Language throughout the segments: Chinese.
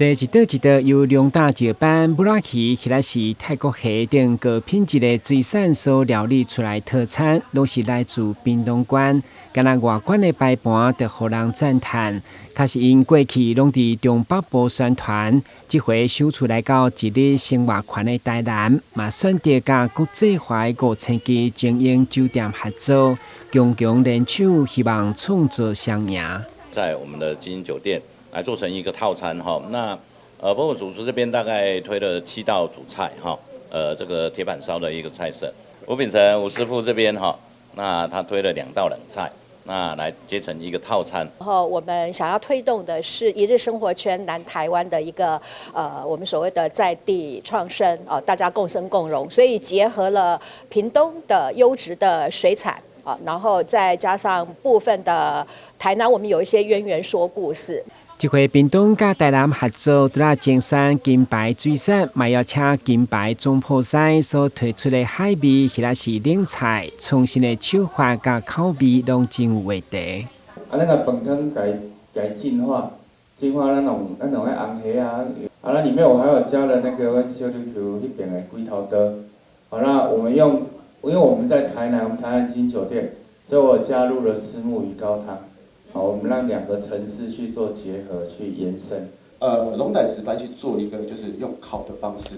这一道一道由量大石斑、布拉奇，或者是泰国虾等高品质的水产所料理出来特产，拢是来自屏东县。敢若外观的摆盘，就互人赞叹。确实因过去拢伫中北部宣传，这回首次来到一日生活圈的台南，嘛选择甲国际化的5星级精英酒店合作，强强联手，希望创造双赢。在我们的精英酒店来做成一个套餐哈，那包括主厨这边大概推了7道主菜哈，这个铁板烧的一个菜色，吴秉成吴师傅这边哈，那他推了2道冷菜。那来结成一个套餐。然后我们想要推动的是一日生活圈南台湾的一个我们所谓的在地创生大家共生共荣，所以结合了屏东的优质的水产然后再加上部分的台南，我们有一些渊源说故事。这回屏东甲台南合作，除了精选金牌水产，嘛要请金牌总铺师所推出的海味，或者是冷菜，创新的手法甲口味拢真有味道。咱个饭汤改净化咱种红虾那里面我还有加了那个阮小琉球那边的龟头的。那我们因为我们在台南精英酒店，所以我加入了虱目鱼高汤。我们让2个城市去做结合，去延伸。龙胆石斑去做一个就是用烤的方式。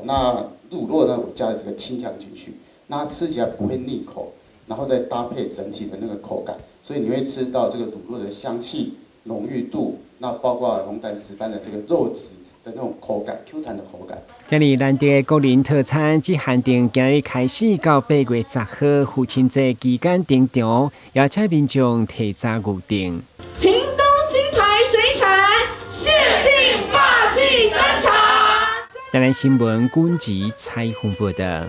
那乳酪呢，我加了这个青酱进去，那它吃起来不会腻口，然后再搭配整体的那个口感，所以你会吃到这个乳酪的香气、浓郁度，那包括龙胆石斑的这个肉质的那种口感 ，Q 弹的口感。这里难得的国人特产，只限定今日开始到8月10号父亲节期间登场，邀请民众提早预订。屏东金牌水产限定霸气登场。台南新闻军集采访报道。